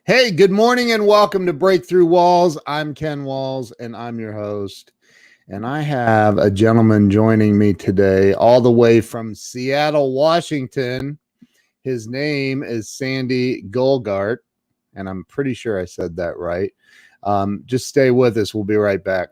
Hey, good morning and welcome to Breakthrough Walls. I'm Ken Walls and I'm your host. And I have a gentleman joining me today all the way from Seattle, Washington. His name is Sande Golgart, and I'm pretty sure I said that right. Just stay with us. We'll be right back.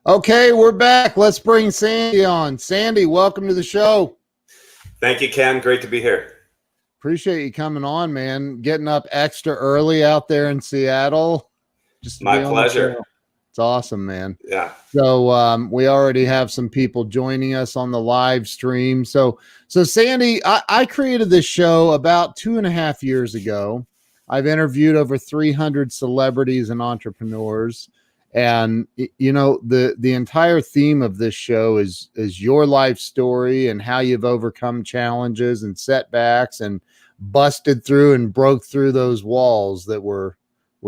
Okay, we're back. Let's bring Sande on. Sande, welcome to the show. Thank you, Ken. Great to be here. Appreciate you coming on, man. Getting up extra early out there in Seattle. Just my pleasure. It's awesome, man. Yeah. So we already have some people joining us on the live stream. So Sande, I created this show about 2.5 years ago. I've interviewed over 300 celebrities and entrepreneurs. And you know, the entire theme of this show is your life story and how you've overcome challenges and setbacks and busted through and broke through those walls that were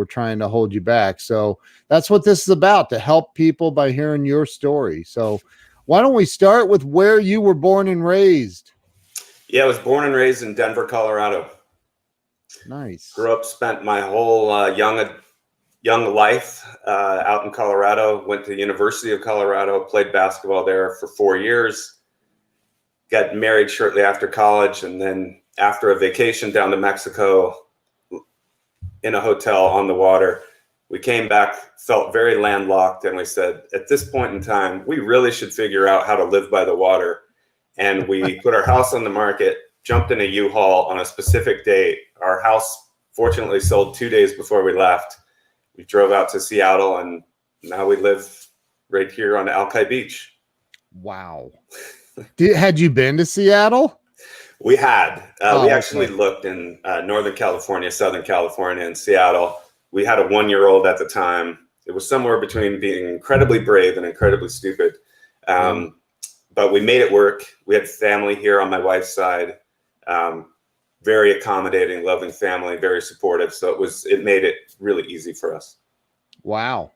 trying to hold you back. So that's what this is about, to help people by hearing your story. So why don't we start with where you were born and raised? Yeah, I was born and raised in Denver, Colorado. Nice. Grew up, spent my whole young life out in Colorado. Went to the University of Colorado, played basketball there for 4 years. Got married shortly after college, and then after a vacation down to Mexico in a hotel on the water, we came back, felt very landlocked, and we said, at this point in time, we really should figure out how to live by the water. And we put our house on the market, jumped in a U-Haul on a specific date. Our house fortunately sold 2 days before we left. We drove out to Seattle, and now we live right here on Alki Beach. Wow. Had you been to Seattle? We had. We actually looked in Northern California, Southern California, and Seattle. We had a 1-year-old at the time. It was somewhere between being incredibly brave and incredibly stupid. But we made it work. We had family here on my wife's side. Very accommodating, loving family, very supportive. So it made it really easy for us. Wow.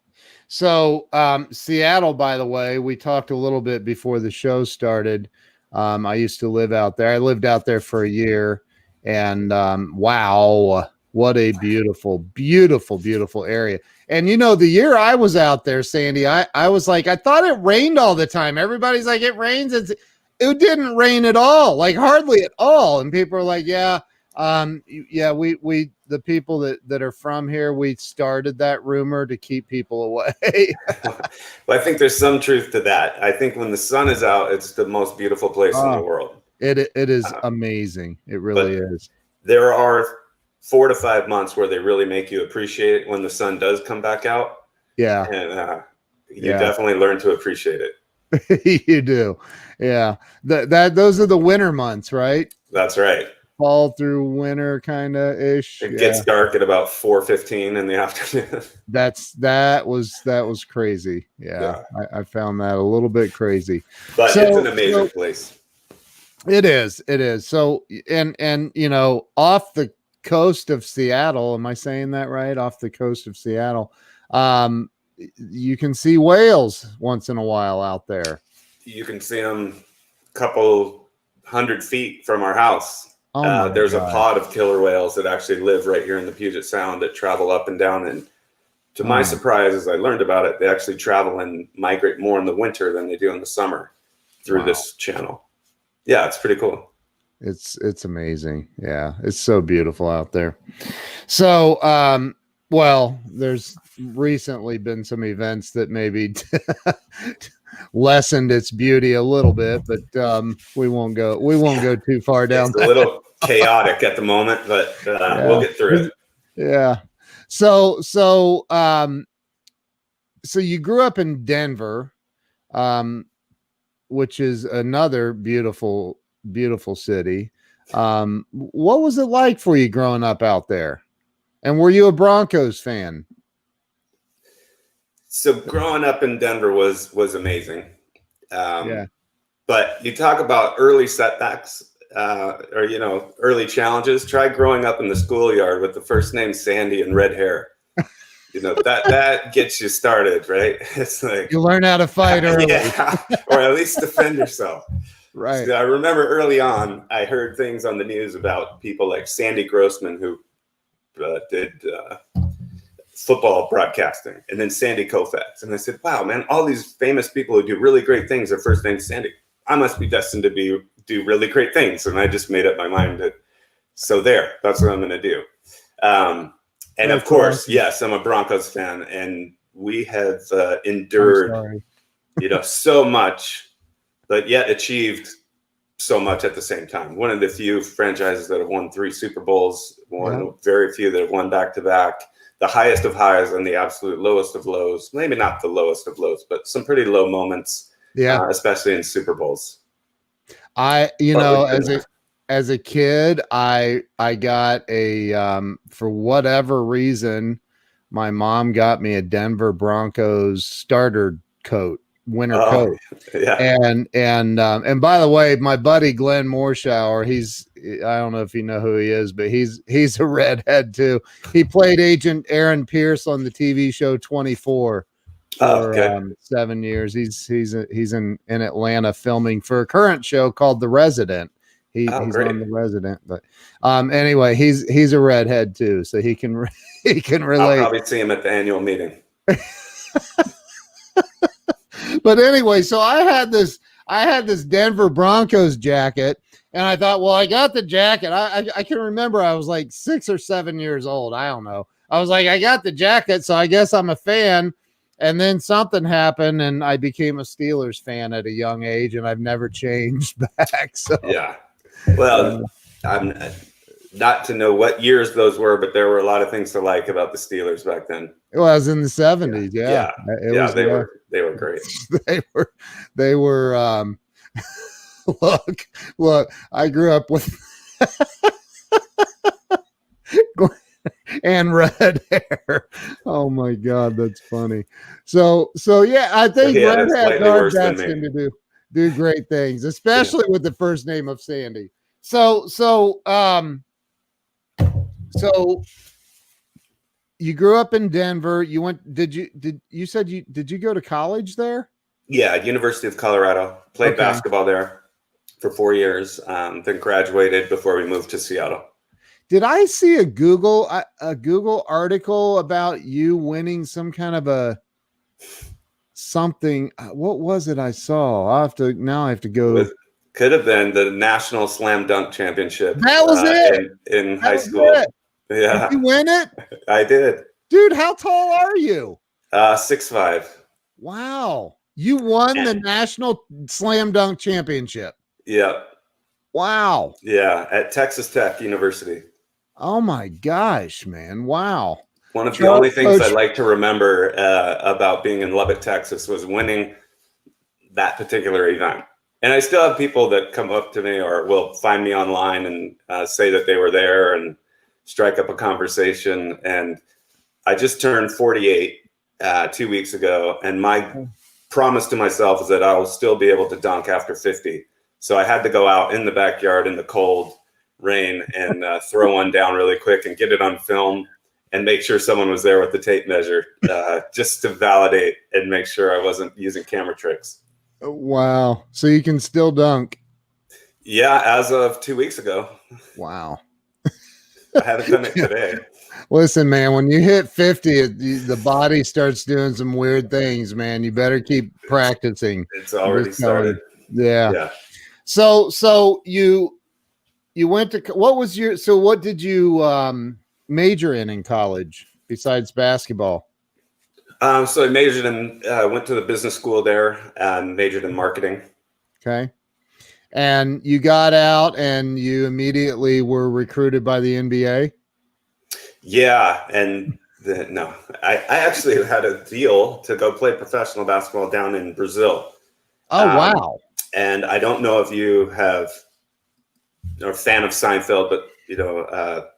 So Seattle, by the way, we talked a little bit before the show started. I used to live out there. I lived out there for a year, and wow, what a beautiful, beautiful, beautiful area. And you know, the year I was out there, Sande, I was like, I thought it rained all the time. Everybody's like, it rains. It didn't rain at all, like hardly at all. And people are like, yeah, we the people that are from here, we started that rumor to keep people away. Well, I think there's some truth to that. I think when the sun is out, it's the most beautiful place in the world. It is amazing. It really is. There are 4 to 5 months where they really make you appreciate it when the sun does come back out. Yeah. And you definitely learn to appreciate it. You do. Yeah. Those are the winter months, right? That's right. Fall through winter kind of ish. It gets dark at about 4:15 in the afternoon. That was crazy. Yeah. I found that a little bit crazy. But it's an amazing place. It is. So and you know, off the coast of Seattle, am I saying that right? Off the coast of Seattle, you can see whales once in a while out there. You can see them a couple 100 feet from our house. There's a pod of killer whales that actually live right here in the Puget Sound that travel up and down. And to my surprise, as I learned about it, they actually travel and migrate more in the winter than they do in the summer through this channel. Yeah, it's pretty cool. It's amazing. Yeah, it's so beautiful out there. So, well, there's recently been some events that maybe lessened its beauty a little bit, but we won't go too far down. It's a little chaotic at the moment, but we'll get through it. Yeah. So you grew up in Denver, which is another beautiful city. What was it like for you growing up out there? And were you a Broncos fan? So growing up in Denver was amazing. Yeah. But you talk about early setbacks, or early challenges. Try growing up in the schoolyard with the first name Sandy and red hair. That gets you started, right? It's like You learn how to fight early. yeah, or at least defend yourself. Right. So I remember early on, I heard things on the news about people like Sandy Grossman, who did football broadcasting, and then Sandy Koufax. And I said, wow, man, all these famous people who do really great things, their first name's Sandy. I must be destined to do really great things. And I just made up my mind that, so that's what I'm going to do. And of course, awesome. Yes, I'm a Broncos fan, and we have endured, so much, but yet achieved so much at the same time. One of the few franchises that have won 3 Super Bowls, very few that have won back-to-back, the highest of highs and the absolute lowest of lows. Maybe not the lowest of lows, but some pretty low moments, especially in Super Bowls. As a kid, I got a for whatever reason, my mom got me a Denver Broncos starter coat, winter coat. Yeah. And by the way, my buddy Glenn Morshower, I don't know if you know who he is, but he's a redhead too. He played Agent Aaron Pierce on the TV show 24 for 7 years. He's in Atlanta filming for a current show called The Resident. He's great. on The Resident, but anyway, he's a redhead too, so he can relate. I'll probably see him at the annual meeting. But anyway, so I had this Denver Broncos jacket, and I thought, well, I got the jacket. I can remember I was like 6 or 7 years old. I don't know. I was like, I got the jacket, so I guess I'm a fan. And then something happened, and I became a Steelers fan at a young age, and I've never changed back. So yeah. Well, I'm not to know what years those were, but there were a lot of things to like about the Steelers back then. It was in the 70s. Yeah. They were great. They were look, I grew up with and red hair. Oh my God, that's funny. So yeah, I think redheads are destined to do great things, especially with the first name of Sandy. So you grew up in Denver. You went. Did you go to college there? Yeah, University of Colorado. Played basketball there for 4 years. Then graduated before we moved to Seattle. Did I see a Google article about you winning some kind of something? What was it I saw? I have to go. Could have been the National Slam Dunk Championship. That was it in high school. Yeah. Did you win it? I did. Dude, how tall are you? 6'5". Wow. You won the National Slam Dunk Championship. Yeah. Wow. Yeah, at Texas Tech University. Oh my gosh, man. Wow. One of the only things I like to remember about being in Lubbock, Texas was winning that particular event. And I still have people that come up to me or will find me online and say that they were there and strike up a conversation. And I just turned 48 2 weeks ago. And my promise to myself is that I will still be able to dunk after 50. So I had to go out in the backyard in the cold rain and throw one down really quick and get it on film and make sure someone was there with the tape measure just to validate and make sure I wasn't using camera tricks. Wow. So you can still dunk? Yeah, as of 2 weeks ago. Wow. I haven't done it today. Listen, man, when you hit 50, the body starts doing some weird things, man. You better keep practicing. It's already started. Yeah. So you went to, what did you major in college besides basketball? So I majored went to the business school there and majored in marketing. Okay. And you got out and you immediately were recruited by the NBA? Yeah. And I actually had a deal to go play professional basketball down in Brazil. Oh, wow. And I don't know if you are a fan of Seinfeld, but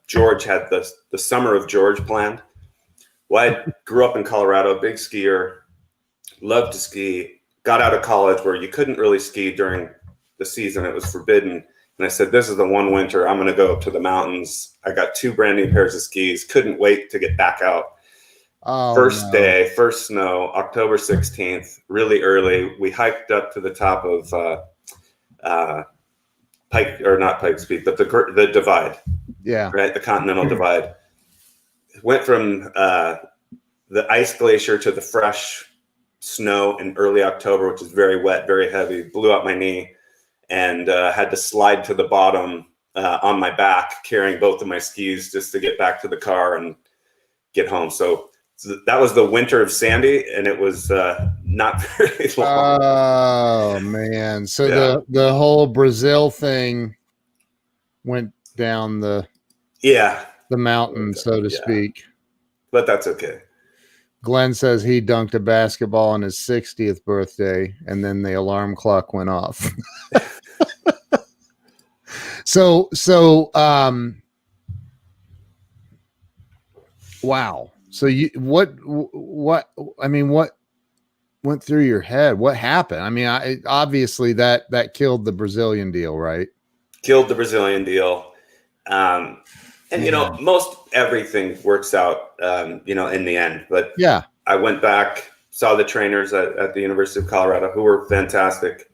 George had the summer of George planned. Well, I grew up in Colorado, big skier, loved to ski, got out of college where you couldn't really ski during the season. It was forbidden. And I said, this is the one winter I'm going to go up to the mountains. I got 2 brand new pairs of skis. Couldn't wait to get back out. First day, first snow, October 16th, really early. We hiked up to the top of Pike, or not Pikes Peak, but the divide. Yeah. Right, the Continental Divide. Went from the ice glacier to the fresh snow in early October, which is very wet, very heavy. Blew out my knee, and had to slide to the bottom on my back, carrying both of my skis just to get back to the car and get home. So that was the winter of Sandy, and it was not very long. Oh man! So the whole Brazil thing went down the mountain, so to speak. But that's okay. Glenn says he dunked a basketball on his 60th birthday, and then the alarm clock went off. So wow. So what went through your head? What happened? I mean, obviously that killed the Brazilian deal, right? Killed the Brazilian deal. And, you know, most everything works out, you know, in the end. But yeah, I went back, saw the trainers at the University of Colorado, who were fantastic.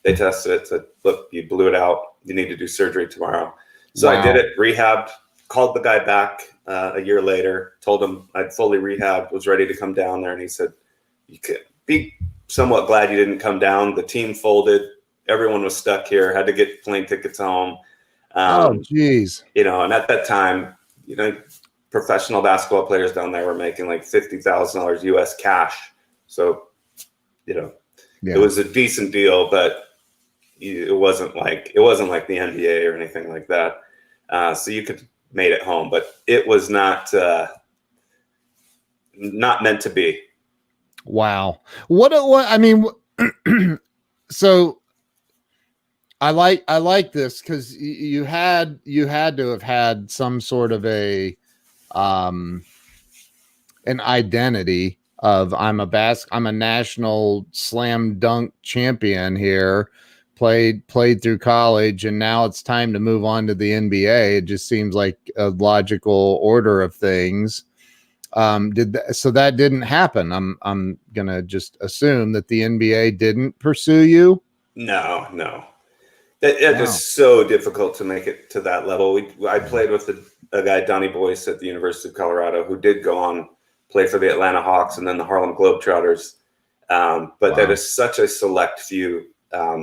They tested it, said, look, you blew it out. You need to do surgery tomorrow. So I did it, rehabbed, called the guy back a year later, told him I'd fully rehabbed, was ready to come down there. And he said, you could be somewhat glad you didn't come down. The team folded. Everyone was stuck here, had to get plane tickets home. Oh, geez. You know, and at that time, you know, professional basketball players down there were making like $50,000 US cash. So, you know, it was a decent deal, but it wasn't like the NBA or anything like that. So you could made it home, but it was not meant to be. Wow. What I mean, so I like this because you had to have had some sort of an identity of I'm a national slam dunk champion here, played through college, and now it's time to move on to the NBA. It just seems like a logical order of things. So that didn't happen. I'm gonna just assume that the NBA didn't pursue you. No. It was so difficult to make it to that level. I played with a guy, Donnie Boyce, at the University of Colorado, who did go on play for the Atlanta Hawks and then the Harlem Globetrotters. But that is such a select few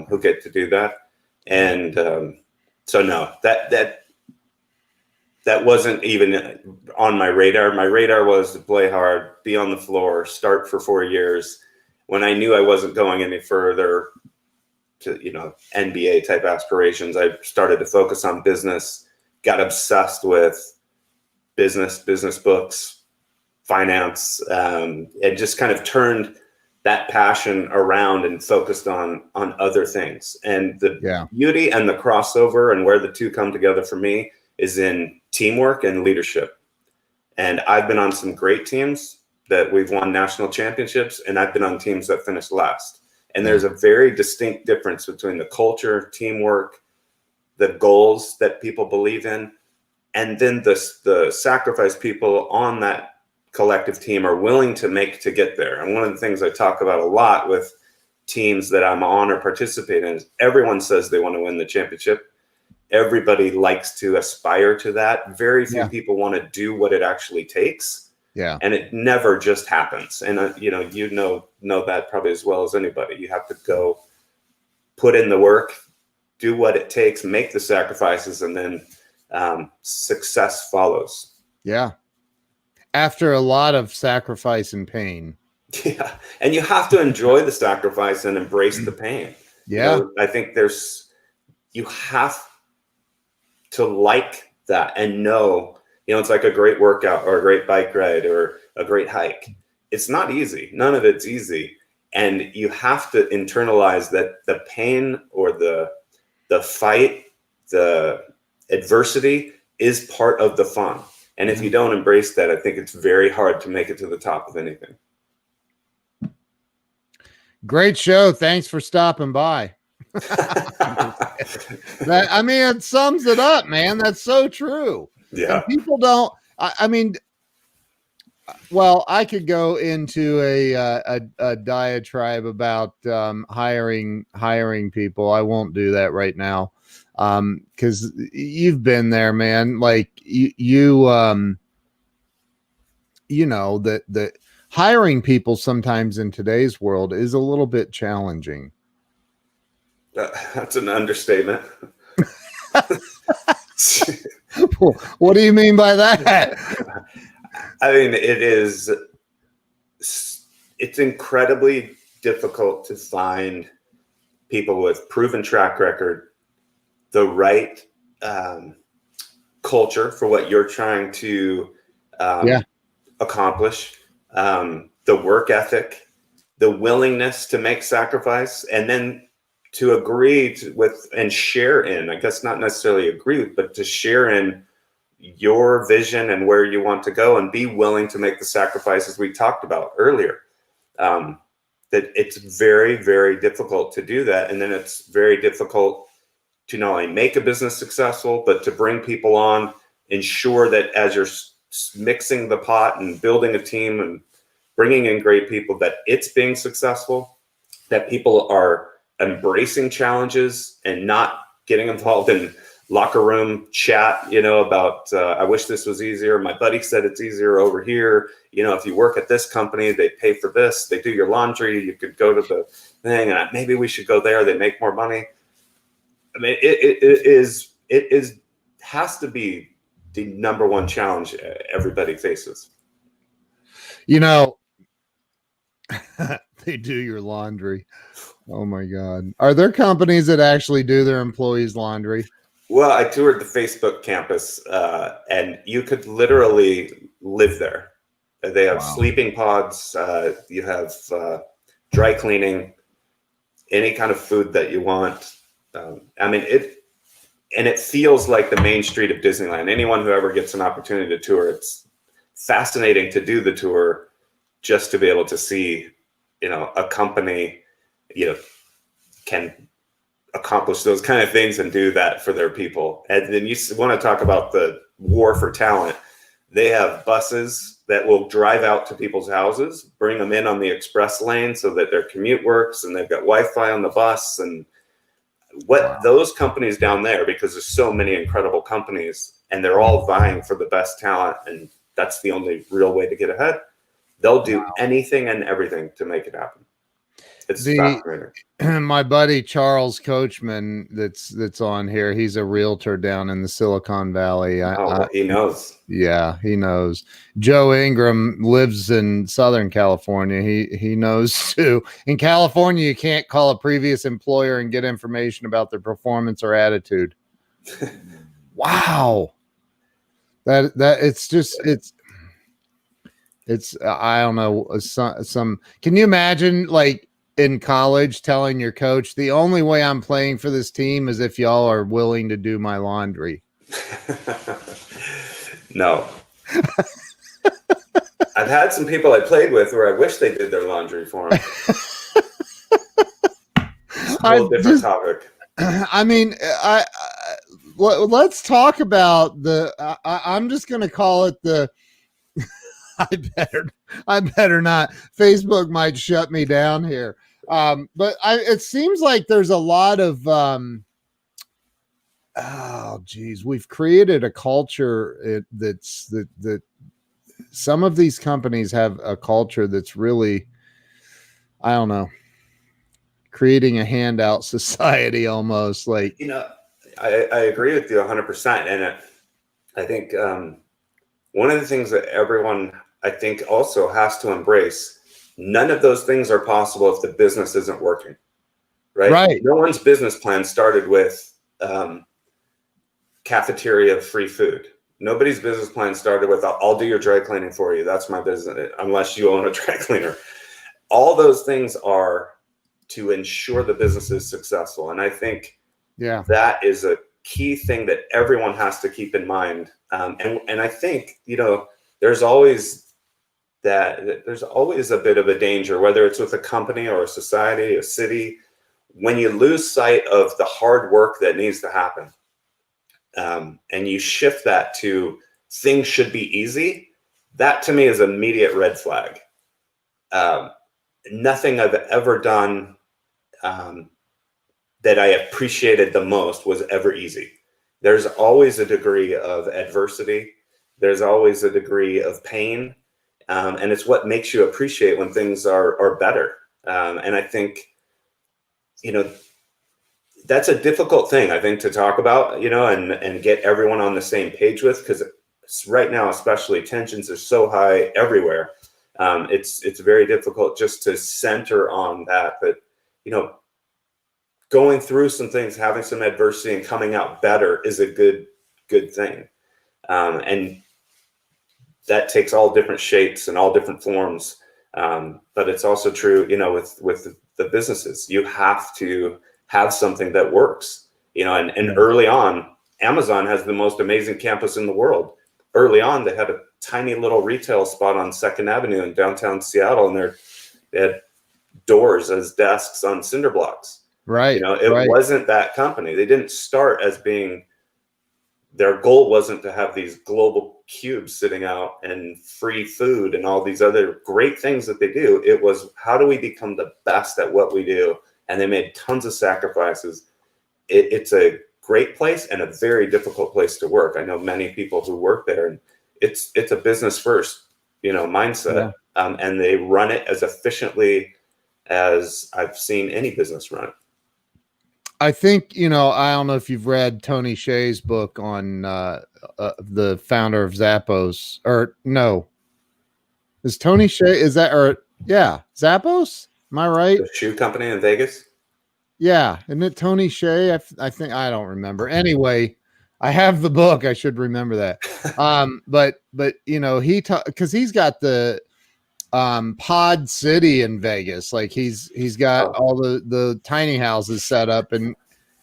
who get to do that. And so no, that wasn't even on my radar. My radar was to play hard, be on the floor, start for 4 years. When I knew I wasn't going any further to, you know, NBA type aspirations, I started to focus on business, got obsessed with business books, finance, and just kind of turned that passion around and focused on other things. And the beauty and the crossover and where the two come together for me is in teamwork and leadership. And I've been on some great teams that we've won national championships, and I've been on teams that finished last. And there's a very distinct difference between the culture, teamwork, the goals that people believe in, and then the sacrifice people on that collective team are willing to make to get there. And one of the things I talk about a lot with teams that I'm on or participate in is everyone says they want to win the championship. Everybody likes to aspire to that. Very few people want to do what it actually takes. Yeah. And it never just happens. And, you know that probably as well as anybody. You have to go put in the work, do what it takes, make the sacrifices, and then success follows. Yeah. After a lot of sacrifice and pain. Yeah. And you have to enjoy the sacrifice and embrace the pain. Yeah. You know, I think you have to like that and know, you know, it's like a great workout or a great bike ride or a great hike. It's not easy. None of it's easy. And you have to internalize that the pain or the fight, the adversity is part of the fun. And if you don't embrace that, I think it's very hard to make it to the top of anything. Great show. Thanks for stopping by. I mean, it sums it up, man. That's so true. Yeah. And people don't, I mean, well, I could go into a diatribe about hiring people. I won't do that right now, because you've been there, man. Like you know that hiring people sometimes in today's world is a little bit challenging. That's an understatement. What do you mean by that? I mean, it's incredibly difficult to find people with proven track record, the right culture for what you're trying to accomplish, the work ethic, the willingness to make sacrifice, and then to agree with and share in, I guess not necessarily agree with, but to share in your vision and where you want to go, and be willing to make the sacrifices we talked about earlier. That it's very, very difficult to do that. And then it's very difficult to not only make a business successful, but to bring people on, ensure that as you're mixing the pot and building a team and bringing in great people, that it's being successful, that people are embracing challenges and not getting involved in locker room chat, about, I wish this was easier. My buddy said it's easier over here. If you work at this company, they pay for this, they do your laundry, you could go to the thing, and maybe we should go there, they make more money. I mean, it has to be the number one challenge everybody faces. They do your laundry. Oh my God. Are there companies that actually do their employees' laundry? Well, I toured the Facebook campus, and you could literally live there. They have sleeping pods. You have dry cleaning, any kind of food that you want. I mean, it feels like the main street of Disneyland. Anyone who ever gets an opportunity to tour, it's fascinating to do the tour just to be able to see, a company, can accomplish those kind of things and do that for their people. And then you want to talk about the war for talent. They have buses that will drive out to people's houses, bring them in on the express lane so that their commute works, and they've got Wi-Fi on the bus. And those companies down there, because there's so many incredible companies and they're all vying for the best talent, and that's the only real way to get ahead, they'll do anything and everything to make it happen. It's fascinating. My buddy Charles Coachman that's on here, he's a realtor down in the Silicon Valley. He knows. Yeah, he knows. Joe Ingram lives in Southern California. He knows too. In California, you can't call a previous employer and get information about their performance or attitude. Wow. That it's I don't know, some can you imagine, like, in college telling your coach, the only way I'm playing for this team is if y'all are willing to do my laundry? No. I've had some people I played with where I wish they did their laundry for them. It's a whole different topic. I mean, let's talk about I'm just going to call it the I better not. Facebook might shut me down here. But it seems like there's a lot of, we've created a culture that some of these companies have a culture that's really, I don't know, creating a handout society almost. Like, I agree with you 100%. And I think, one of the things that everyone, I think, also has to embrace, none of those things are possible if the business isn't working, right? No one's business plan started with cafeteria free food. Nobody's business plan started with, I'll do your dry cleaning for you. That's my business, unless you own a dry cleaner. All those things are to ensure the business is successful. And I think that is a key thing that everyone has to keep in mind. And I think, there's always a bit of a danger, whether it's with a company or a society, a city, when you lose sight of the hard work that needs to happen. And you shift that to things should be easy. That to me is an immediate red flag. Nothing I've ever done that I appreciated the most was ever easy. There's always a degree of adversity. There's always a degree of pain. And it's what makes you appreciate when things are better. And I think, that's a difficult thing, I think, to talk about, and get everyone on the same page with, because right now, especially, tensions are so high everywhere. It's very difficult just to center on that. But, going through some things, having some adversity and coming out better is a good thing. And that takes all different shapes and all different forms. But it's also true, with the businesses. You have to have something that works, and early on, Amazon has the most amazing campus in the world. Early on, they had a tiny little retail spot on 2nd Avenue in downtown Seattle, and they had doors as desks on cinder blocks. Right. It wasn't that company. They didn't start as being, their goal wasn't to have these global cubes sitting out and free food and all these other great things that they do. It was, how do we become the best at what we do? And they made tons of sacrifices. It's a great place and a very difficult place to work. I know many people who work there, and it's a business first, mindset. Yeah. And they run it as efficiently as I've seen any business run it. I think, I don't know if you've read Tony Hsieh's book on the founder of Zappos, or no. Is Tony Hsieh, Zappos? Am I right? The shoe company in Vegas? Yeah. Isn't it Tony Hsieh? I think, I don't remember. Anyway, I have the book. I should remember that. But because he's got the Pod City in Vegas. Like he's got all the tiny houses set up, and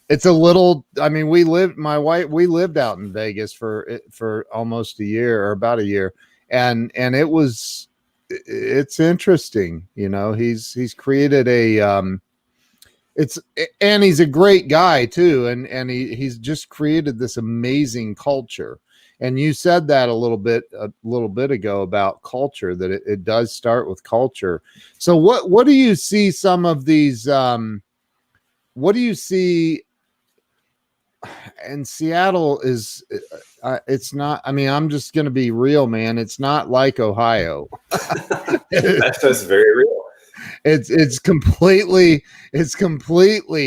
it's a little, we lived out in Vegas for almost a year, or about a year. And it's interesting, he's created and he's a great guy too. And he's just created this amazing culture. And you said that a little bit ago about culture, that it does start with culture. So what do you see some of these, what do you see? And Seattle is, it's not, I'm just going to be real, man. It's not like Ohio. That's very real. It's completely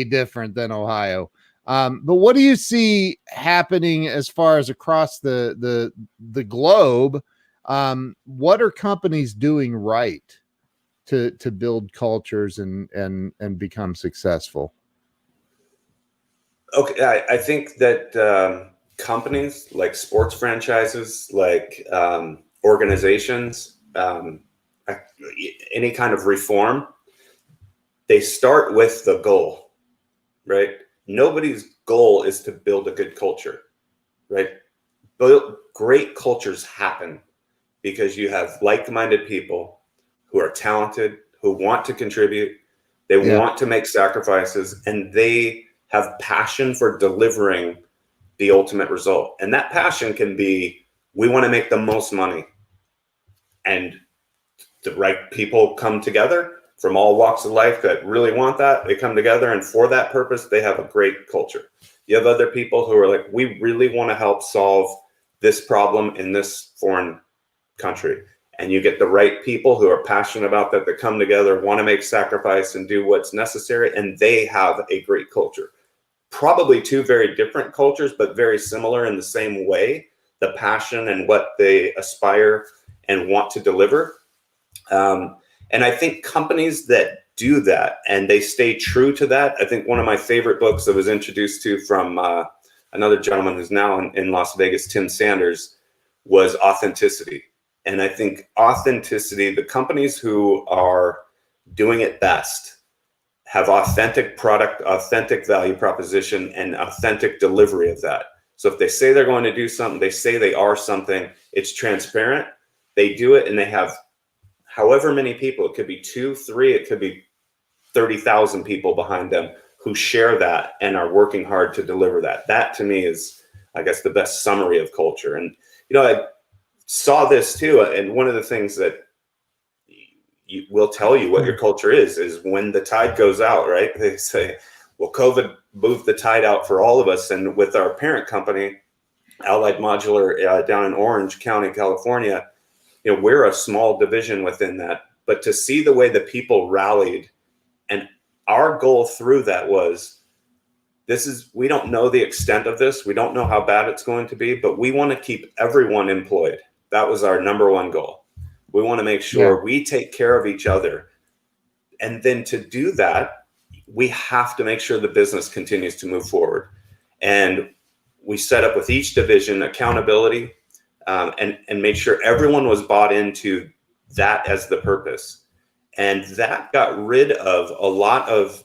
different than Ohio. But what do you see happening as far as across the globe? What are companies doing right to build cultures and become successful? Okay, I think that companies like sports franchises, like organizations, any kind of reform, they start with the goal, right? Nobody's goal is to build a good culture, right? But great cultures happen because you have like-minded people who are talented, who want to contribute, they want to make sacrifices, and they have passion for delivering the ultimate result. And that passion can be, we want to make the most money. And the right people come together from all walks of life that really want that. They come together, and for that purpose, they have a great culture. You have other people who are like, we really want to help solve this problem in this foreign country. And you get the right people who are passionate about that come together, want to make sacrifice and do what's necessary, and they have a great culture. Probably two very different cultures, but very similar in the same way, the passion and what they aspire and want to deliver. And I think companies that do that and they stay true to that, I think one of my favorite books I was introduced to from another gentleman who's now in Las Vegas, Tim Sanders, was Authenticity. And I think authenticity, the companies who are doing it best, have authentic product, authentic value proposition, and authentic delivery of that. So if they say they're going to do something, they say they are something, it's transparent, they do it, and they have however many people, it could be 2, 3, it could be 30,000 people behind them who share that and are working hard to deliver that. That to me is, I guess, the best summary of culture. And, I saw this too. And one of the things that will tell you what your culture is when the tide goes out, right? They say, well, COVID moved the tide out for all of us. And with our parent company, Allied Modular down in Orange County, California, we're a small division within that. But to see the way the people rallied, and our goal through that was, we don't know the extent of this. We don't know how bad it's going to be, but we want to keep everyone employed. That was our number one goal. We want to make sure we take care of each other. And then to do that, we have to make sure the business continues to move forward. And we set up with each division accountability, and made sure everyone was bought into that as the purpose. And that got rid of a lot of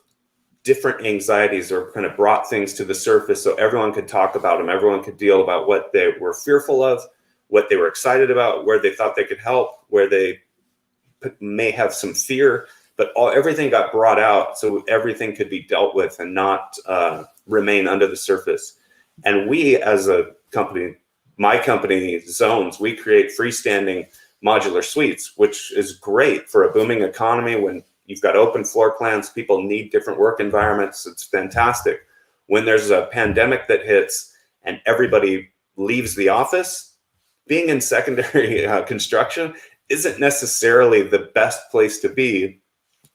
different anxieties, or kind of brought things to the surface so everyone could talk about them. Everyone could deal about what they were fearful of, what they were excited about, where they thought they could help, where they may have some fear, but everything got brought out so everything could be dealt with and not remain under the surface. And we, as a company, my company, Zones, we create freestanding modular suites, which is great for a booming economy. When you've got open floor plans, people need different work environments. It's fantastic. When there's a pandemic that hits and everybody leaves the office, being in secondary construction isn't necessarily the best place to be.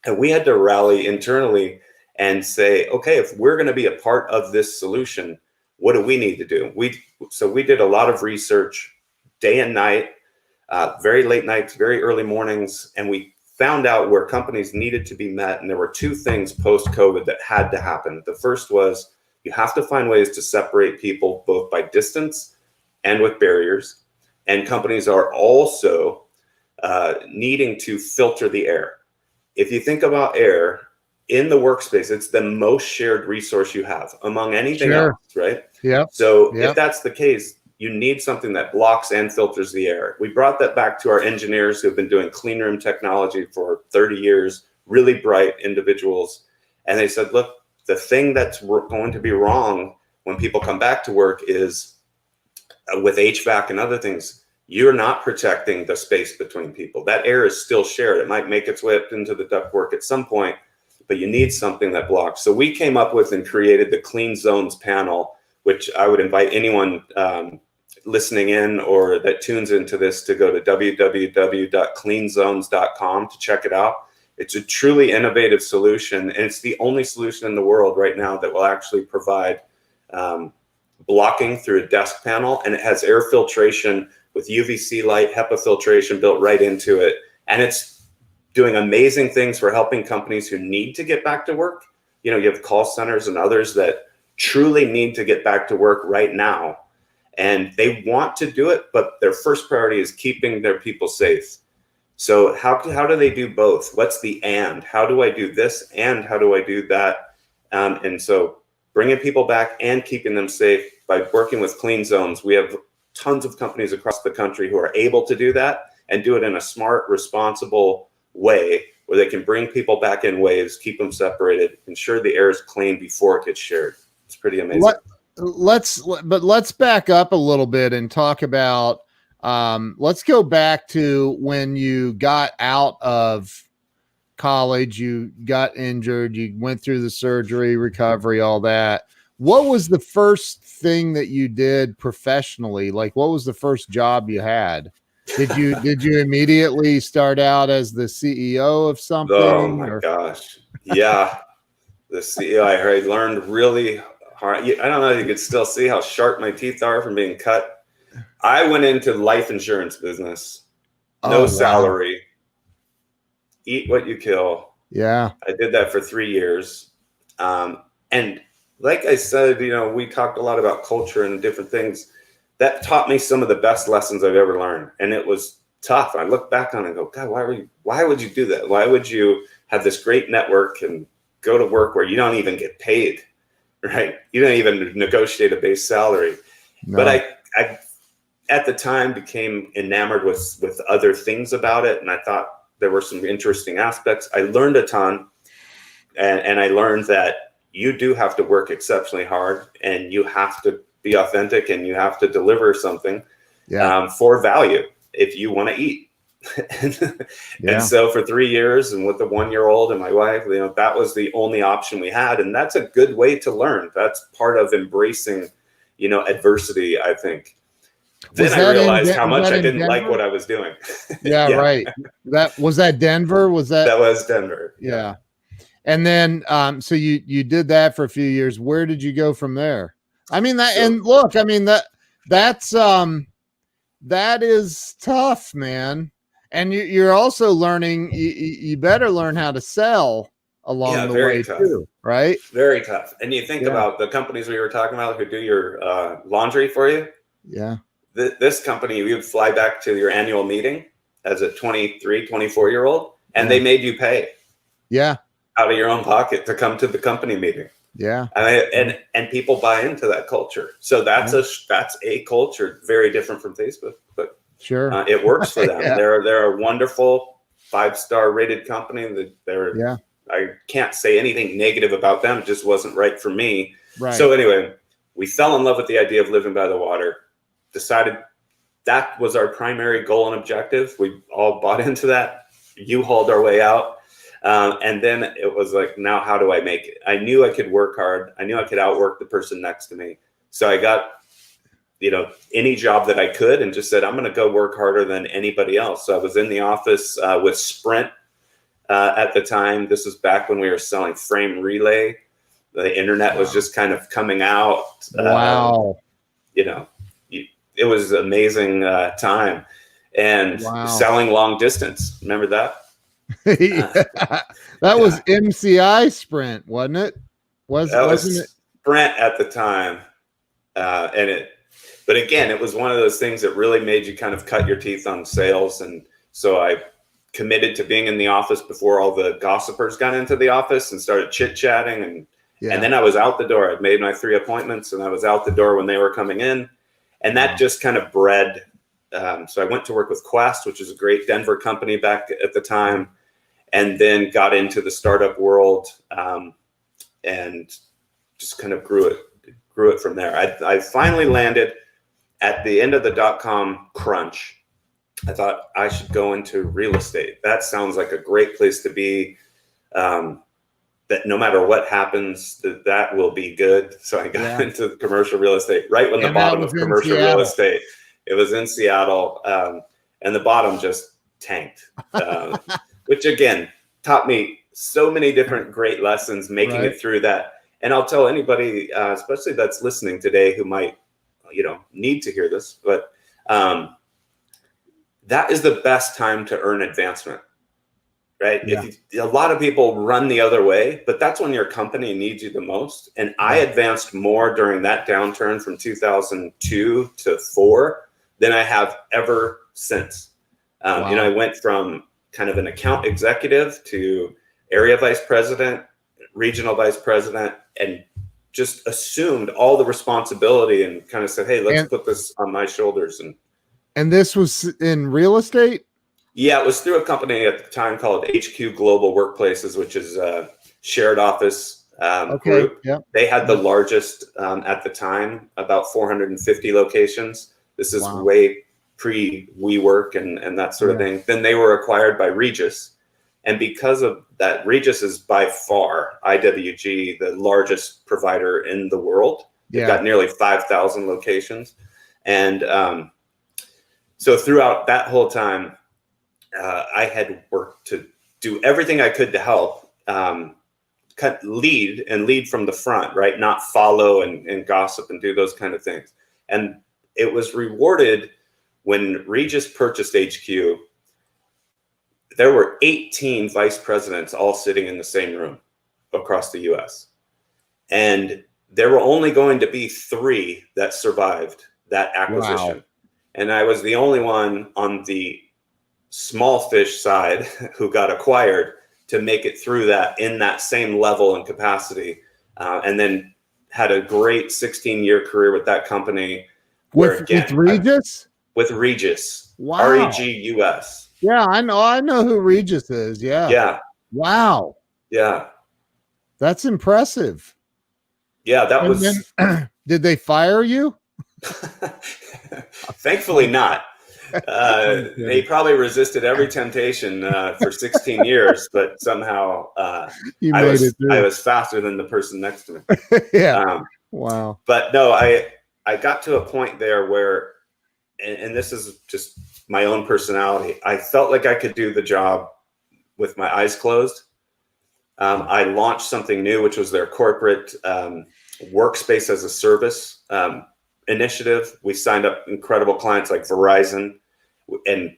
And we had to rally internally and say, okay, if we're going to be a part of this solution, what do we need to do? So we did a lot of research day and night, very late nights, very early mornings, and we found out where companies needed to be met. And there were 2 things post-COVID that had to happen. The first was, you have to find ways to separate people both by distance and with barriers. And companies are also needing to filter the air. If you think about air in the workspace, it's the most shared resource you have among anything else, right? Yeah. So if that's the case, you need something that blocks and filters the air. We brought that back to our engineers who have been doing clean room technology for 30 years, really bright individuals. And they said, look, the thing that's going to be wrong when people come back to work is with HVAC and other things, you're not protecting the space between people. That air is still shared. It might make its way up into the ductwork at some point, but you need something that blocks. So we came up with and created the Clean Zones panel, which I would invite anyone listening in or that tunes into this to go to www.cleanzones.com to check it out. It's a truly innovative solution, and it's the only solution in the world right now that will actually provide blocking through a desk panel, and it has air filtration with UVC light, HEPA filtration built right into it. And it's doing amazing things for helping companies who need to get back to work. You have call centers and others that truly need to get back to work right now. And they want to do it, but their first priority is keeping their people safe. So how do they do both? What's the and? How do I do this and how do I do that? And so bringing people back and keeping them safe by working with Clean Zones. We have tons of companies across the country who are able to do that and do it in a smart, responsible way where they can bring people back in waves, keep them separated, ensure the air is clean before it gets shared. It's pretty amazing. Let's back up a little bit and talk about, let's go back to when you got out of college, you got injured, you went through the surgery, recovery, all that. What was the first thing that you did professionally? Like, what was the first job you had? Did you immediately start out as the CEO of something? Oh my gosh. Yeah. The CEO, I learned really hard. I don't know if you could still see how sharp my teeth are from being cut. I went into life insurance business. No salary. Eat what you kill. Yeah. I did that for 3 years. And like I said, we talked a lot about culture and different things. That taught me some of the best lessons I've ever learned. And it was tough. I look back on it and go, God, why would you do that? Why would you have this great network and go to work where you don't even get paid, right? You don't even negotiate a base salary. No. But I at the time became enamored with other things about it. And I thought there were some interesting aspects. I learned a ton, and I learned that you do have to work exceptionally hard, and you have to be authentic, and you have to deliver something for value if you want to eat. And so for 3 years, and with the 1-year-old and my wife, that was the only option we had. And that's a good way to learn. That's part of embracing, adversity, I think. Then I realized how much I didn't like what I was doing. Yeah, right. That was Denver? That was Denver. Yeah. And then so you did that for a few years. Where did you go from there? I mean, and look, I mean, that is tough, man. And you're also learning, you better learn how to sell along the way too, right? Very tough. And you think about the companies we were talking about who do your laundry for you. Yeah. This company, we would fly back to your annual meeting as a 23, 24-year-old, and they made you pay. Yeah. Out of your own pocket to come to the company meeting. Yeah. And people buy into that culture. So that's a culture very different from Facebook, but sure, it works for them. They're a wonderful 5-star rated company. I can't say anything negative about them. It just wasn't right for me. Right. So anyway, we fell in love with the idea of living by the water, decided that was our primary goal and objective. We all bought into that. You hauled our way out. And then it was like, now how do I make it? I knew I could work hard. I knew I could outwork the person next to me. So I got, any job that I could and just said, I'm going to go work harder than anybody else. So I was in the office with Sprint at the time. This was back when we were selling frame relay. The internet was just kind of coming out. Wow. It was an amazing time. And selling long distance. Remember that? That was MCI Sprint, wasn't it? Wasn't it Sprint at the time? But again, it was one of those things that really made you kind of cut your teeth on sales. And so I committed to being in the office before all the gossipers got into the office and started chit-chatting. And then I was out the door. I'd made my 3 appointments, and I was out the door when they were coming in. And that just kind of bred. So I went to work with Quest, which is a great Denver company back at the time, and then got into the startup world and just kind of grew it from there. I finally landed at the end of the .com crunch. I thought I should go into real estate. That sounds like a great place to be. That no matter what happens, that will be good. So I got into commercial real estate right when the bottom of commercial real estate. It was in Seattle, and the bottom just tanked, which again taught me so many different great lessons making it through that. And I'll tell anybody, especially that's listening today, who might, need to hear this, but that is the best time to earn advancement, right? Yeah. A lot of people run the other way, but that's when your company needs you the most. And I advanced more during that downturn from 2002 to 4 than I have ever since. I went from kind of an account executive to area vice president, regional vice president, and just assumed all the responsibility and kind of said, hey, let's put this on my shoulders. And this was in real estate? Yeah, it was through a company at the time called HQ Global Workplaces, which is a shared office group. Yep. They had the largest at the time, about 450 locations. This is way pre WeWork and that sort of thing. Then they were acquired by Regus. And because of that, Regus is by far, IWG, the largest provider in the world. They've got nearly 5,000 locations. And so throughout that whole time, I had worked to do everything I could to help lead from the front, right? Not follow and gossip and do those kind of things. And it was rewarded when Regus purchased HQ. There were 18 vice presidents all sitting in the same room across the US. And there were only going to be 3 that survived that acquisition. Wow. And I was the only one on the small fish side who got acquired to make it through that in that same level and capacity. And then had a great 16-year career with that company. With Regis? With Regis. Wow. Regus. Yeah, I know who Regis is. Yeah. Yeah. Wow. Yeah. That's impressive. Yeah, that was. Then, did they fire you? Thankfully not. They probably resisted every temptation for 16 years, but somehow I was faster than the person next to me. Yeah. Wow. But no, I got to a point there where, and this is just my own personality, I felt like I could do the job with my eyes closed. I launched something new, which was their corporate workspace as a service initiative. We signed up incredible clients like Verizon, and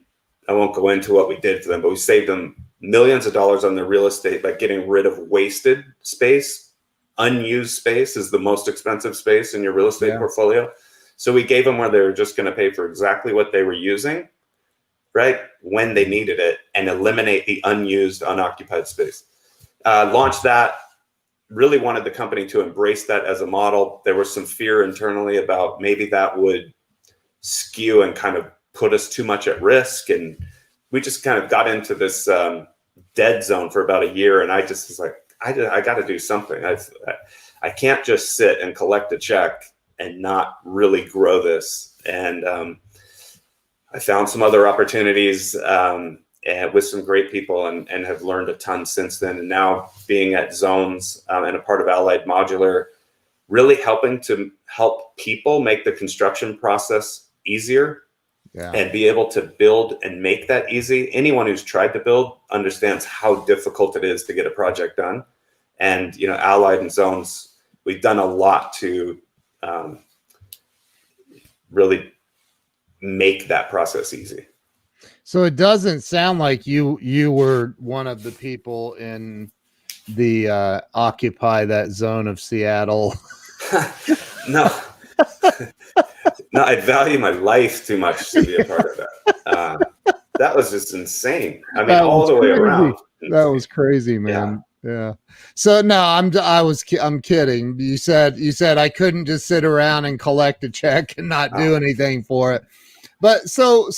I won't go into what we did for them, but we saved them millions of dollars on their real estate by getting rid of wasted space. Unused space is the most expensive space in your real estate portfolio. So we gave them where they were just going to pay for exactly what they were using, right, when they needed it, and eliminate the unused, unoccupied space. Launched that. Really wanted the company to embrace that as a model. There was some fear internally about maybe that would skew and kind of put us too much at risk. And we just kind of got into this dead zone for about a year. And I just was like, I got to do something. I can't just sit and collect a check and not really grow this. And I found some other opportunities and with some great people and have learned a ton since then. And now being at Zones and a part of Allied Modular, really helping to help people make the construction process easier and be able to build and make that easy. Anyone who's tried to build understands how difficult it is to get a project done. And, you know, Allied and Zones, we've done a lot to really make that process easy. So it doesn't sound like you were one of the people in the occupy that zone of Seattle. No, I value my life too much to be a part of that. That was just insane. I mean, all the way around. That was crazy, man. Yeah. So no, I'm kidding. You said I couldn't just sit around and collect a check and not do anything for it. But so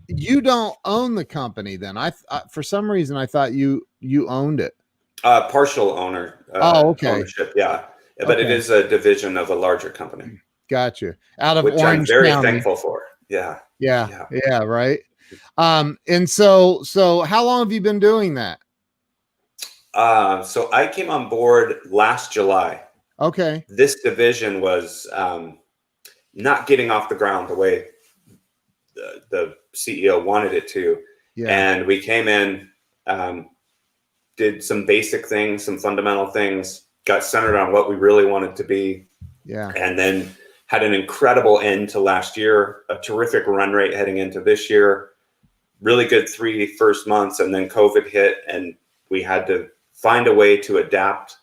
you don't own the company then? I for some reason I thought you owned it. Partial owner. Okay. Ownership, yeah. But it is a division of a larger company. Gotcha. Out of which Orange I'm very County. thankful for. Yeah. Yeah. Right. And so how long have you been doing that? So I came on board last July. Okay. This division was not getting off the ground the way the CEO wanted it to. Yeah. And we came in, did some basic things, some fundamental things, got centered on what we really wanted to be. Yeah. And then had an incredible end to last year, a terrific run rate heading into this year, really good 3 first months, and then COVID hit and we had to find a way to adapt,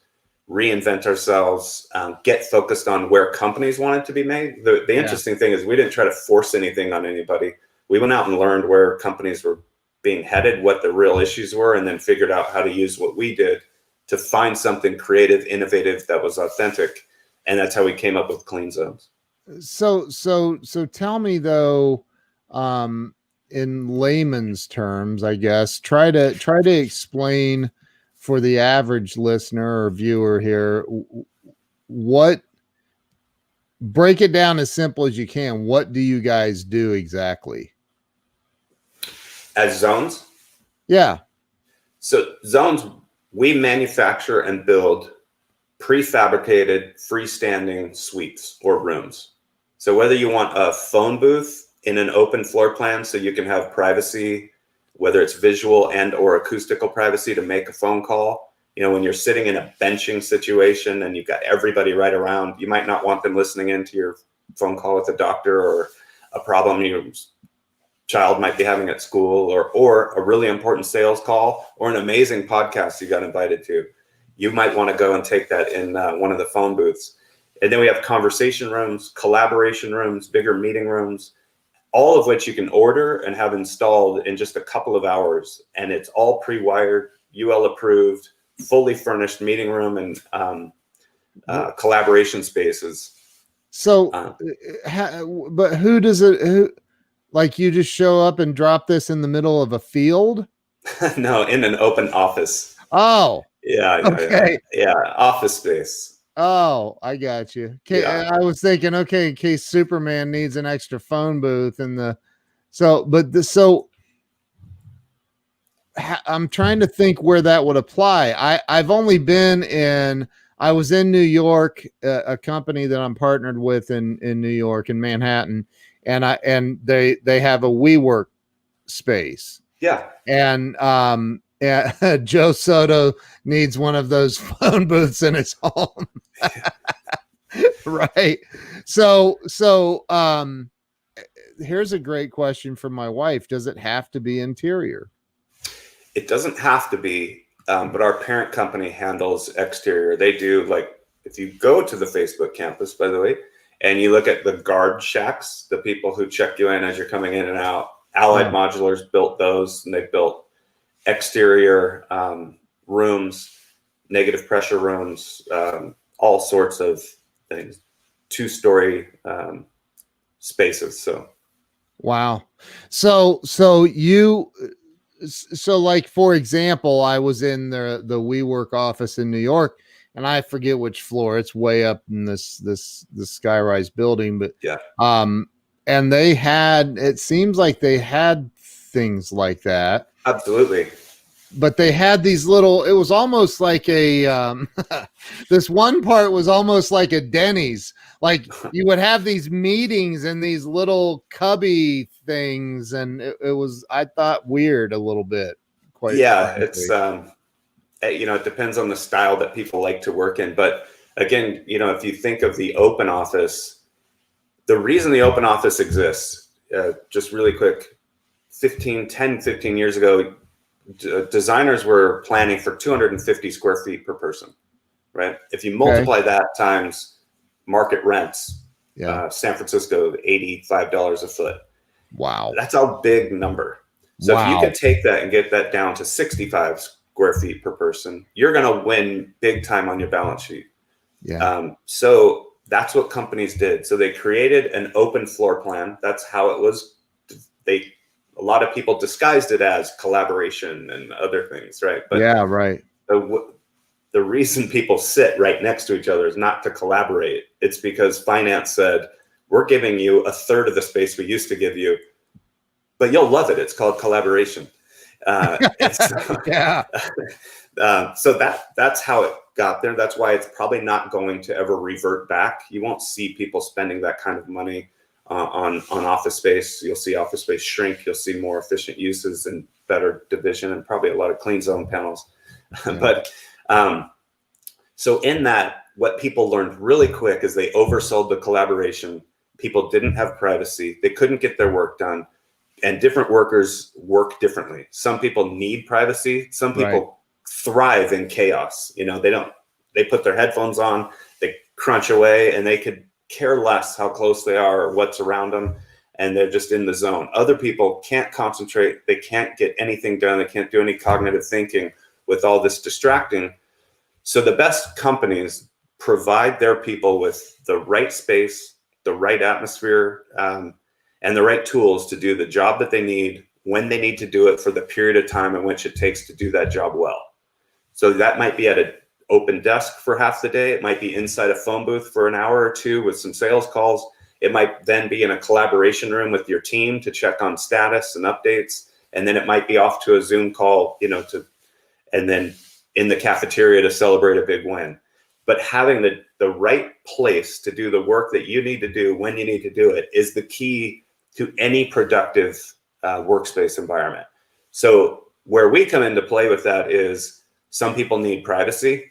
reinvent ourselves, get focused on where companies wanted to be made. The interesting thing is we didn't try to force anything on anybody. We went out and learned where companies were being headed, what the real issues were, and then figured out how to use what we did to find something creative, innovative, that was authentic. And that's how we came up with Clean Zones. So tell me though, in layman's terms, I guess, try to explain for the average listener or viewer here, break it down as simple as you can. What do you guys do exactly? As Zones? Yeah. So Zones, we manufacture and build prefabricated freestanding suites or rooms. So whether you want a phone booth in an open floor plan so you can have privacy, whether it's visual and or acoustical privacy to make a phone call, you know, when you're sitting in a benching situation and you've got everybody right around, you might not want them listening into your phone call with a doctor or a problem your child might be having at school, or a really important sales call or an amazing podcast you got invited to. You might want to go and take that in one of the phone booths. And then we have conversation rooms, collaboration rooms, bigger meeting rooms, all of which you can order and have installed in just a couple of hours. And it's all pre-wired, UL approved, fully furnished meeting room and collaboration spaces. So, but who does it, who, like you just show up and drop this in the middle of a field? No, in an open office. Oh, Yeah. okay. Yeah. Office space. Oh, I got you. Okay, Yeah. I was thinking, okay, in case Superman needs an extra phone booth in the, so, but the, so I'm trying to think where that would apply. I've only been in, I was in New York, a company that I'm partnered with in New York, in Manhattan, and they have a WeWork space. Yeah. And Joe Soto needs one of those phone booths in his home. Right. So here's a great question from my wife. Does it have to be interior? It doesn't have to be, but our parent company handles exterior. They do, like, if you go to the Facebook campus, by the way, and you look at the guard shacks, the people who check you in as you're coming in and out, Allied Modulars built those, and they built exterior rooms, negative pressure rooms, all sorts of things, 2-story spaces. So, wow. So like, for example, I was in the WeWork office in New York, and I forget which floor. It's way up in this skyrise building, but yeah. And they had, it seems like they had things like that. Absolutely. But they had these little, it was almost like a, this one part was almost like a Denny's. Like, you would have these meetings in these little cubby things. And it was, I thought, weird a little bit. Yeah, frankly. It's, it depends on the style that people like to work in. But again, if you think of the open office, the reason the open office exists, just really quick, 15 years ago, designers were planning for 250 square feet per person, right? If you multiply that times market rents, San Francisco, $85 a foot. Wow. That's a big number. So if you can take that and get that down to 65 square feet per person, you're going to win big time on your balance sheet. Yeah. So that's what companies did. So they created an open floor plan. That's how it was. A lot of people disguised it as collaboration and other things, right? But yeah, right. The reason people sit right next to each other is not to collaborate. It's because finance said, we're giving you a third of the space we used to give you, but you'll love it. It's called collaboration. Yeah. So that's how it got there. That's why it's probably not going to ever revert back. You won't see people spending that kind of money on office space. You'll see office space shrink. You'll see more efficient uses and better division, and probably a lot of clean zone panels. Yeah. But so in that, what people learned really quick is they oversold the collaboration. People didn't have privacy. They couldn't get their work done. And different workers work differently. Some people need privacy. Some people thrive in chaos. They put their headphones on, they crunch away, and they could care less how close they are or what's around them. And they're just in the zone. Other people can't concentrate. They can't get anything done. They can't do any cognitive thinking with all this distracting. So the best companies provide their people with the right space, the right atmosphere, and the right tools to do the job that they need when they need to do it for the period of time in which it takes to do that job well. So that might be at an open desk for half the day. It might be inside a phone booth for an hour or two with some sales calls. It might then be in a collaboration room with your team to check on status and updates. And then it might be off to a Zoom call, and then in the cafeteria to celebrate a big win. But having the right place to do the work that you need to do when you need to do it is the key to any productive workspace environment. So where we come into play with that is some people need privacy.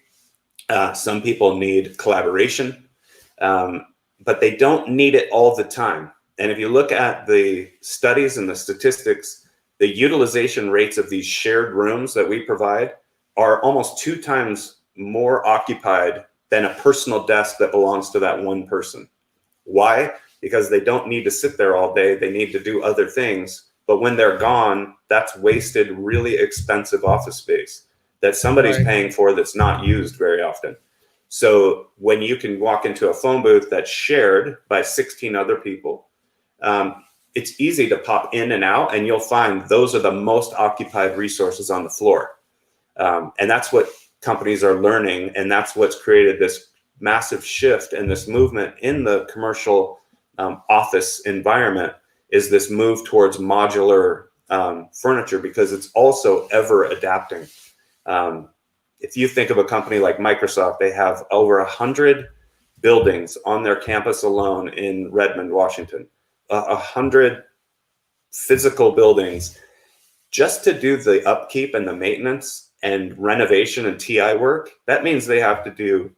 Some people need collaboration, but they don't need it all the time. And if you look at the studies and the statistics, the utilization rates of these shared rooms that we provide are almost 2 times more occupied than a personal desk that belongs to that one person. Why? because they don't need to sit there all day. They need to do other things. But when they're gone, that's wasted, really expensive office space that somebody's paying for that's not used very often. So when you can walk into a phone booth that's shared by 16 other people, it's easy to pop in and out, and you'll find those are the most occupied resources on the floor. And that's what companies are learning. And that's what's created this massive shift and this movement in the commercial office environment, is this move towards modular furniture, because it's also ever adapting. If you think of a company like Microsoft, they have over 100 buildings on their campus alone in Redmond, Washington, 100 physical buildings just to do the upkeep and the maintenance and renovation and TI work. That means they have to do,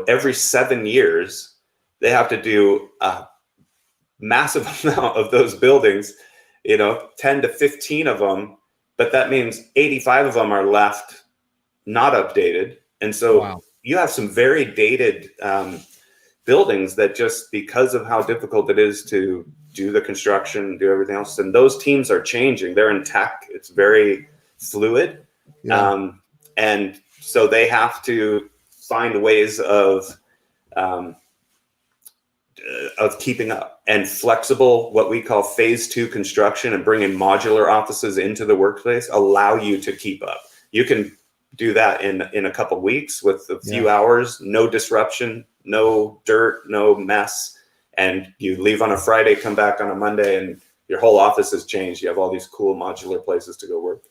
every 7 years, they have to do a massive amount of those buildings, 10 to 15 of them. But that means 85 of them are left not updated. And so you have some very dated buildings that, just because of how difficult it is to do the construction, do everything else, and those teams are changing. They're in tech. It's very fluid. And so they have to find ways of keeping up, and flexible, what we call phase 2 construction, and bringing modular offices into the workplace allow you to keep up. You can do that in a couple of weeks with a few hours, no disruption, no dirt, no mess. And you leave on a Friday, come back on a Monday, and your whole office has changed. You have all these cool modular places to go work.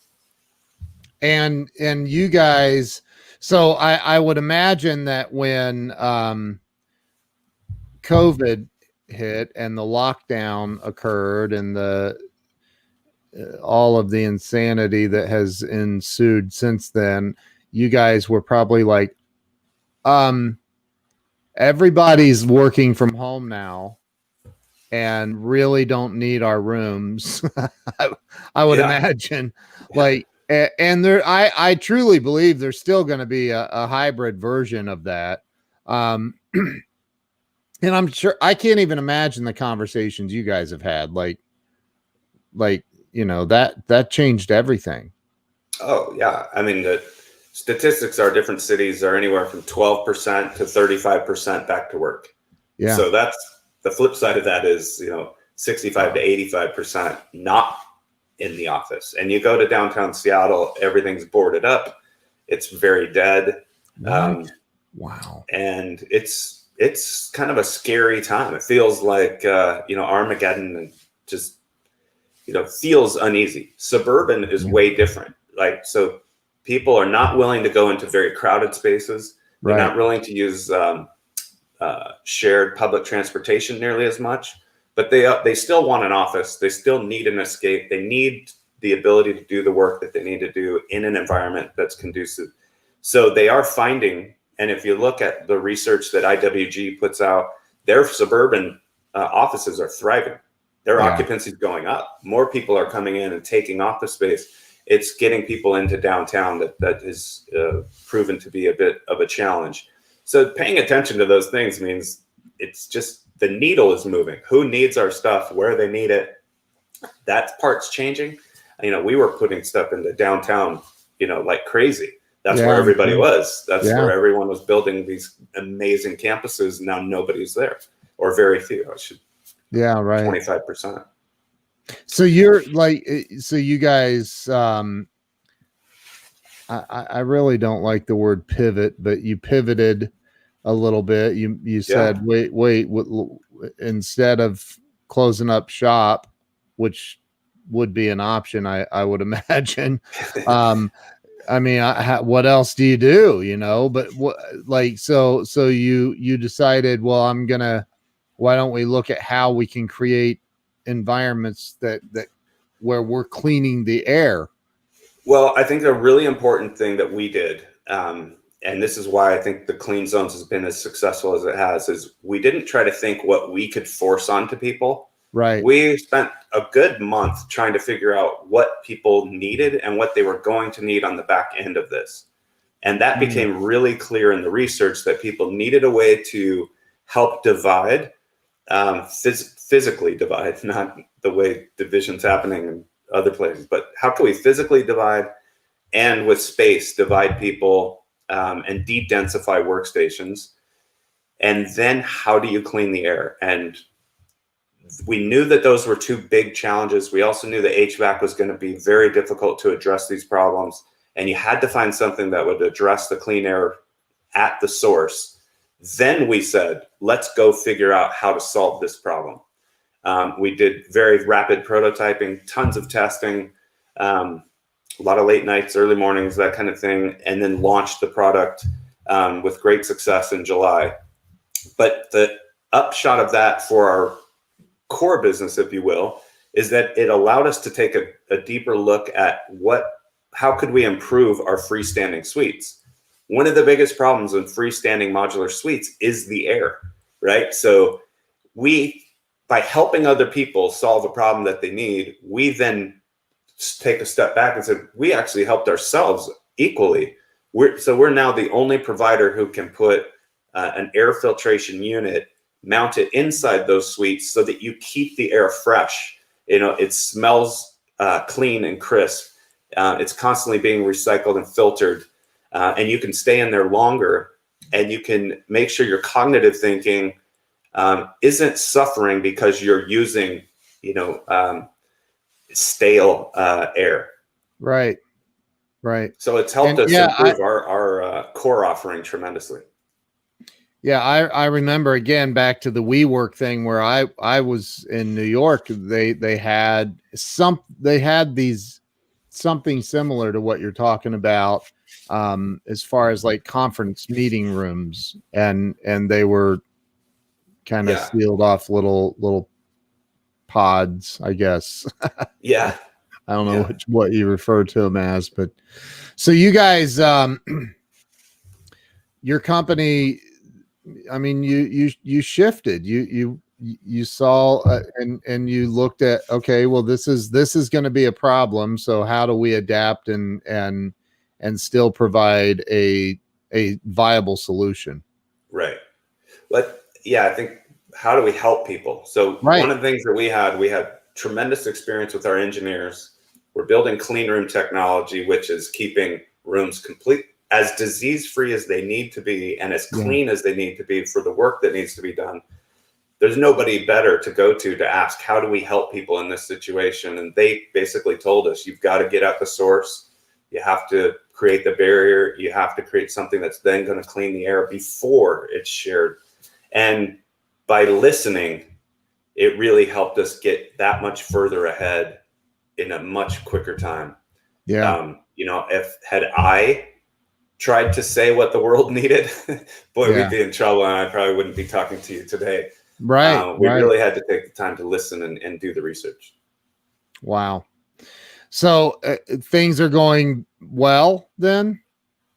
And you guys, so I would imagine that when COVID hit and the lockdown occurred and the all of the insanity that has ensued since then, you guys were probably like, everybody's working from home now and really don't need our rooms. I would imagine, and there, I truly believe there's still going to be a hybrid version of that. And I'm sure, I can't even imagine the conversations you guys have had. Like, that changed everything. Oh yeah. I mean, the statistics are different cities are anywhere from 12% to 35% back to work. Yeah. So that's the flip side of that is, 65 to 85% not in the office. And you go to downtown Seattle, everything's boarded up. It's very dead. Wow. And it's kind of a scary time. It feels like, Armageddon, and just, feels uneasy. Suburban is way different. So people are not willing to go into very crowded spaces. They're not willing to use shared public transportation nearly as much, but they still want an office. They still need an escape. They need the ability to do the work that they need to do in an environment that's conducive. So they are finding, and if you look at the research that IWG puts out, their suburban offices are thriving. Their occupancy is going up. More people are coming in and taking office space. It's getting people into downtown that is proven to be a bit of a challenge. So paying attention to those things means it's just the needle is moving. Who needs our stuff? Where they need it? That part's changing. We were putting stuff into downtown, like crazy. That's where everybody was. That's where everyone was building these amazing campuses. Now nobody's there, or very few. 25%. So you're like, so you guys, I really don't like the word pivot, but you pivoted a little bit. You said, wait, instead of closing up shop, which would be an option, I would imagine. What else do you do? But so you decided, well, why don't we look at how we can create environments that where we're cleaning the air? Well, I think a really important thing that we did, and this is why I think the Clean Zones has been as successful as it has, is we didn't try to think what we could force onto people. Right. We spent a good month trying to figure out what people needed and what they were going to need on the back end of this. And that became really clear in the research that people needed a way to help divide, physically divide, not the way division's happening in other places, but how can we physically divide and with space divide people and de-densify workstations? And then how do you clean the air? And we knew that those were two big challenges. We also knew that HVAC was going to be very difficult to address these problems. And you had to find something that would address the clean air at the source. Then we said, let's go figure out how to solve this problem. We did very rapid prototyping, tons of testing, a lot of late nights, early mornings, that kind of thing, and then launched the product with great success in July. But the upshot of that for our core business, if you will, is that it allowed us to take a deeper look at how could we improve our freestanding suites. One of the biggest problems in freestanding modular suites is the air, right? So by helping other people solve a problem that they need, we then take a step back and said, we actually helped ourselves equally. We're now the only provider who can put an air filtration unit mounted inside those suites so that you keep the air fresh. It smells clean and crisp. It's constantly being recycled and filtered, and you can stay in there longer, and you can make sure your cognitive thinking isn't suffering because you're using, stale air. Right. So it's helped us improve our core offering tremendously. Yeah, I remember, again, back to the WeWork thing where I was in New York. They had these something similar to what you're talking about, as far as like conference meeting rooms, and they were kind of sealed off little pods, I guess. Yeah. I don't know what you refer to them as, but so you guys, your company, I mean, you shifted, you saw and you looked at, okay, well, this is going to be a problem. So how do we adapt and still provide a viable solution? Right. But yeah, I think, how do we help people? So one of the things that we had tremendous experience with our engineers. We're building clean room technology, which is keeping rooms as disease-free as they need to be and as clean as they need to be for the work that needs to be done. There's nobody better to go to ask, how do we help people in this situation? And they basically told us, you've got to get at the source. You have to create the barrier. You have to create something that's then going to clean the air before it's shared. And by listening, it really helped us get that much further ahead in a much quicker time. Yeah. If I tried to say what the world needed, boy, we'd be in trouble, and I probably wouldn't be talking to you today. Right. We really had to take the time to listen and do the research. Wow. So things are going well then?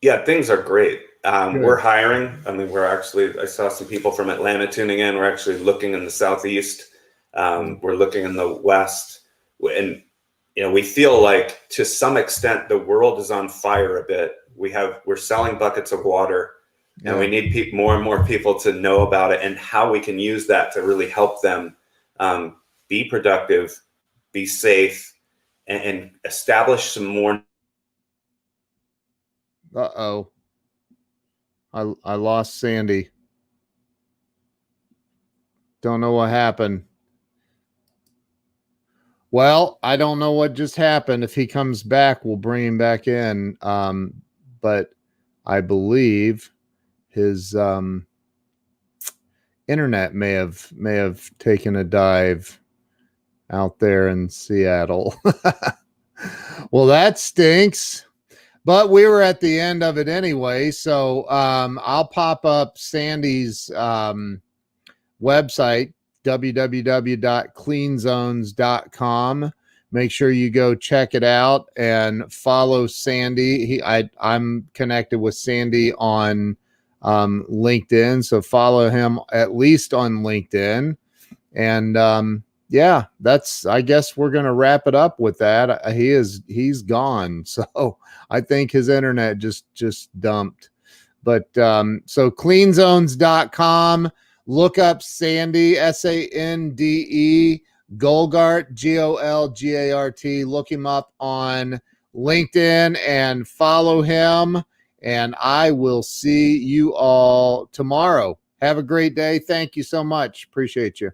Yeah, things are great. We're hiring. I mean, I saw some people from Atlanta tuning in. We're actually looking in the Southeast. We're looking in the West. And, we feel like to some extent the world is on fire a bit. We're selling buckets of water, and we need more and more people to know about it and how we can use that to really help them be productive, be safe, and establish some more. Uh-oh. I lost Sandy. Don't know what happened. Well, I don't know what just happened. If he comes back, we'll bring him back in. But I believe his internet may have taken a dive out there in Seattle. Well, that stinks. But we were at the end of it anyway. So I'll pop up Sandy's website, www.cleanzones.com. Make sure you go check it out and follow Sandy. I'm connected with Sandy on LinkedIn, so follow him at least on LinkedIn. And I guess we're gonna wrap it up with that. He's gone, so I think his internet just dumped. But so cleanzones.com. Look up Sande, Sande Golgart, Golgart. Look him up on LinkedIn and follow him. And I will see you all tomorrow. Have a great day. Thank you so much. Appreciate you.